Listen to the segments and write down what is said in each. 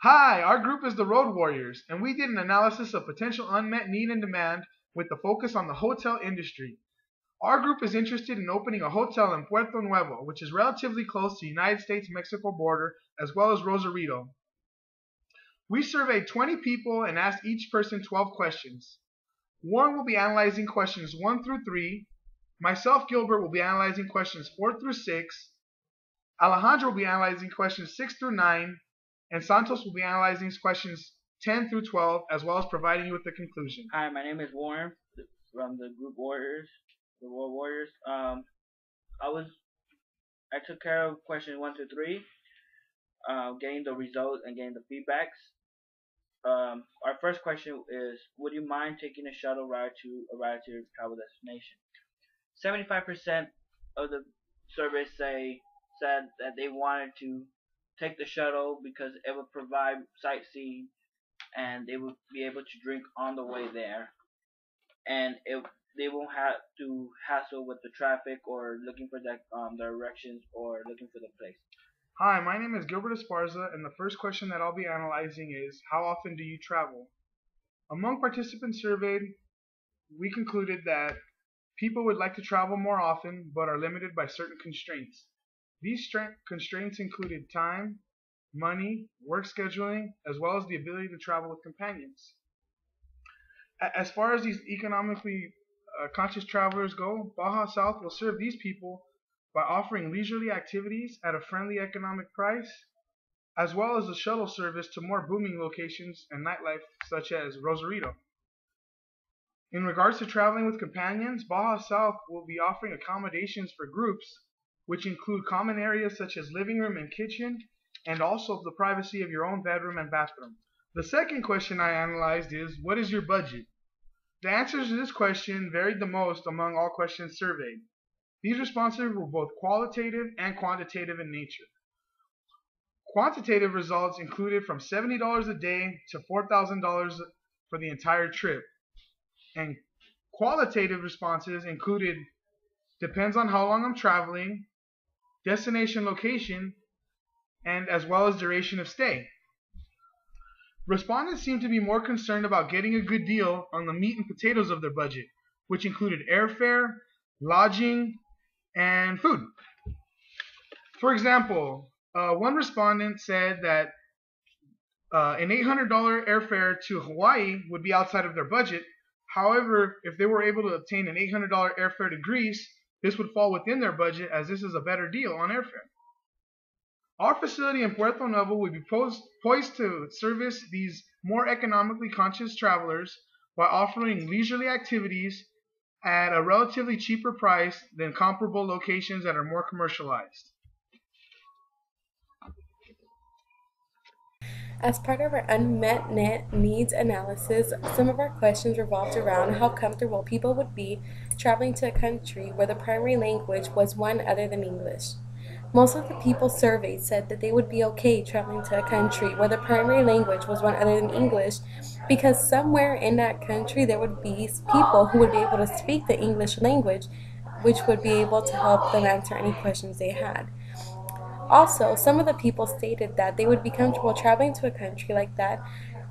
Hi, our group is the Road Warriors, and we did an analysis of potential unmet need and demand with the focus on the hotel industry. Our group is interested in opening a hotel in Puerto Nuevo, which is relatively close to the United States-Mexico border, as well as Rosarito. We surveyed 20 people and asked each person 12 questions. Warren will be analyzing questions 1 through 3. Myself, Gilbert, will be analyzing questions 4 through 6. Alejandro will be analyzing questions 6 through 9. And Santos will be analyzing questions 10 through 12, as well as providing you with the conclusion. Hi, my name is Warren from the Group Warriors, the World Warriors. I was I took care of questions 1 to 3, getting the results and getting the feedbacks. Our first question is: would you mind taking a shuttle ride to arrive to your travel destination? 75% of the surveys said that they wanted to take the shuttle because it would provide sightseeing and they would be able to drink on the way there, and they won't have to hassle with the traffic or looking for directions or looking for the place. Hi, my name is Gilbert Esparza, and the first question that I'll be analyzing is, how often do you travel? Among participants surveyed, we concluded that people would like to travel more often, but are limited by certain constraints. These constraints included time, money, work scheduling, as well as the ability to travel with companions. As far as these economically conscious travelers go, Baja South will serve these people by offering leisurely activities at a friendly economic price, as well as a shuttle service to more booming locations and nightlife such as Rosarito. In regards to traveling with companions, Baja South will be offering accommodations for groups, which include common areas such as living room and kitchen, and also the privacy of your own bedroom and bathroom. The second question I analyzed is, what is your budget? The answers to this question varied the most among all questions surveyed. These responses were both qualitative and quantitative in nature. Quantitative results included from $70 a day to $4,000 for the entire trip. And qualitative responses included depends on how long I'm traveling, destination location, and as well as duration of stay. Respondents seemed to be more concerned about getting a good deal on the meat and potatoes of their budget, which included airfare, lodging, and food. For example, one respondent said that an $800 airfare to Hawaii would be outside of their budget. However, if they were able to obtain an $800 airfare to Greece, this would fall within their budget as this is a better deal on airfare. Our facility in Puerto Nuevo would be poised to service these more economically conscious travelers by offering leisurely activities at a relatively cheaper price than comparable locations that are more commercialized. As part of our unmet needs analysis, some of our questions revolved around how comfortable people would be traveling to a country where the primary language was one other than English. Most of the people surveyed said that they would be okay traveling to a country where the primary language was one other than English because somewhere in that country there would be people who would be able to speak the English language, which would be able to help them answer any questions they had. Also, some of the people stated that they would be comfortable traveling to a country like that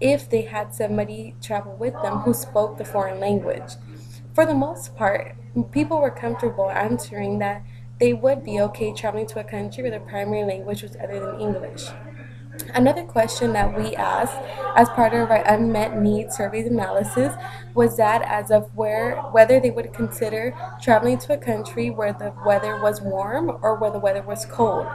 if they had somebody travel with them who spoke the foreign language. For the most part, people were comfortable answering that they would be okay traveling to a country where their primary language was other than English. Another question that we asked as part of our unmet needs survey analysis was that as of whether they would consider traveling to a country where the weather was warm or where the weather was cold.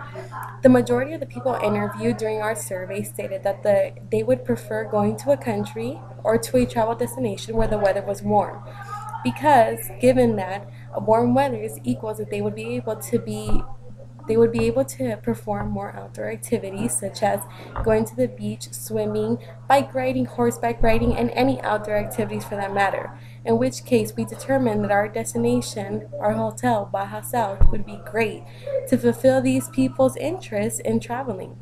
The majority of the people interviewed during our survey stated that they would prefer going to a country or to a travel destination where the weather was warm, because given that warm weather is equals that they would be able to perform more outdoor activities such as going to the beach, swimming, bike riding, horseback riding, and any outdoor activities for that matter. In which case, we determined that our destination, our hotel, Baja South, would be great to fulfill these people's interest in traveling.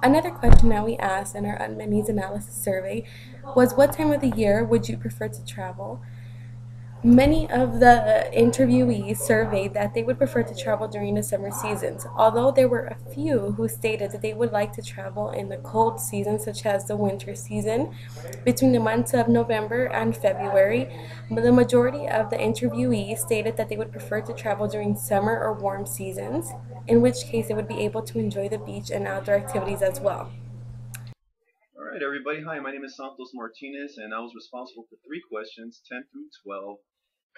Another question that we asked in our unmet needs analysis survey was, what time of the year would you prefer to travel? Many of the interviewees surveyed that they would prefer to travel during the summer seasons, although there were a few who stated that they would like to travel in the cold seasons, such as the winter season, between the months of November and February. But the majority of the interviewees stated that they would prefer to travel during summer or warm seasons, in which case they would be able to enjoy the beach and outdoor activities as well. All right, everybody. Hi, my name is Santos Martinez, and I was responsible for three questions, 10 through 12.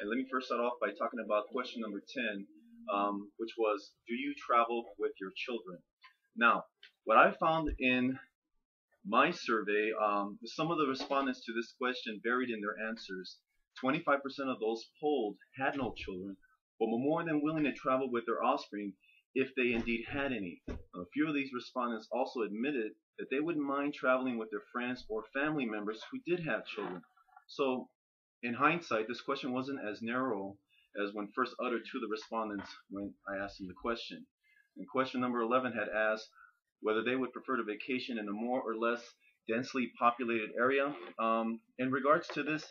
And let me first start off by talking about question number 10, which was, do you travel with your children? Now, what I found in my survey, some of the respondents to this question varied in their answers. 25% of those polled had no children, but were more than willing to travel with their offspring if they indeed had any. A few of these respondents also admitted that they wouldn't mind traveling with their friends or family members who did have children. So, in hindsight, this question wasn't as narrow as when first uttered to the respondents when I asked them the question. And question number 11 had asked whether they would prefer to vacation in a more or less densely populated area. In regards to this,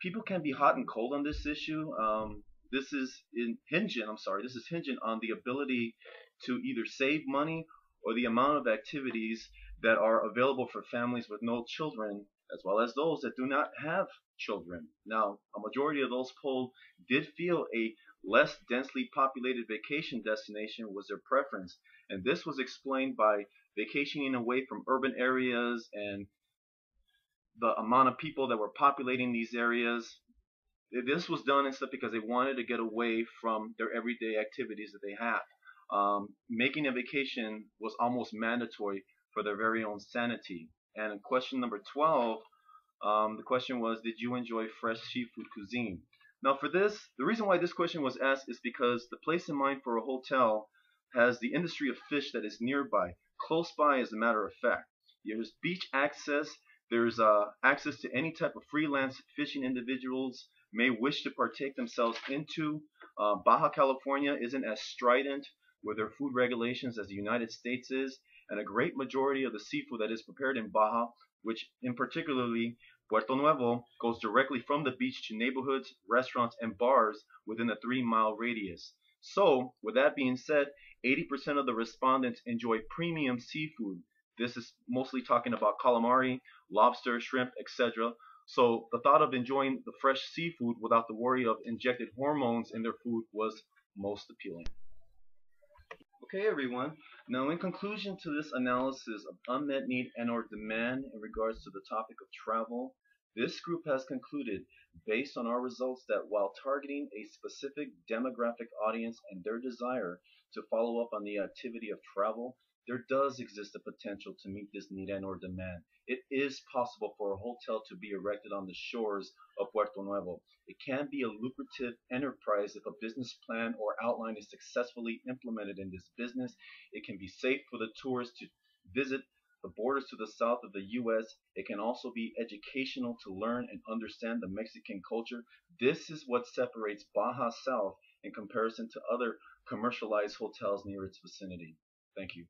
people can be hot and cold on this issue. This is hinging on the ability to either save money or the amount of activities that are available for families with no children, as well as those that do not have children. Now, a majority of those polled did feel a less densely populated vacation destination was their preference, and this was explained by vacationing away from urban areas and the amount of people that were populating these areas. This was done instead because they wanted to get away from their everyday activities that they have. Making a vacation was almost mandatory for their very own sanity. And in question number 12, the question was, did you enjoy fresh seafood cuisine? Now for this, the reason why this question was asked is because the place in mind for a hotel has the industry of fish that is nearby, close by as a matter of fact. There's beach access, there's access to any type of freelance fishing individuals may wish to partake themselves into. Baja California isn't as strident with their food regulations as the United States is, and a great majority of the seafood that is prepared in Baja, which in particularly Puerto Nuevo, goes directly from the beach to neighborhoods, restaurants, and bars within a 3-mile radius. So, with that being said, 80% of the respondents enjoy premium seafood. This is mostly talking about calamari, lobster, shrimp, etc. So the thought of enjoying the fresh seafood without the worry of injected hormones in their food was most appealing. Okay, everyone. Now, in conclusion to this analysis of unmet need and or demand in regards to the topic of travel, this group has concluded, based on our results, that while targeting a specific demographic audience and their desire to follow up on the activity of travel, there does exist a potential to meet this need and or demand. It is possible for a hotel to be erected on the shores of Puerto Nuevo. It can be a lucrative enterprise if a business plan or outline is successfully implemented in this business. It can be safe for the tourists to visit the borders to the south of the U.S. It can also be educational to learn and understand the Mexican culture. This is what separates Baja South in comparison to other commercialized hotels near its vicinity. Thank you.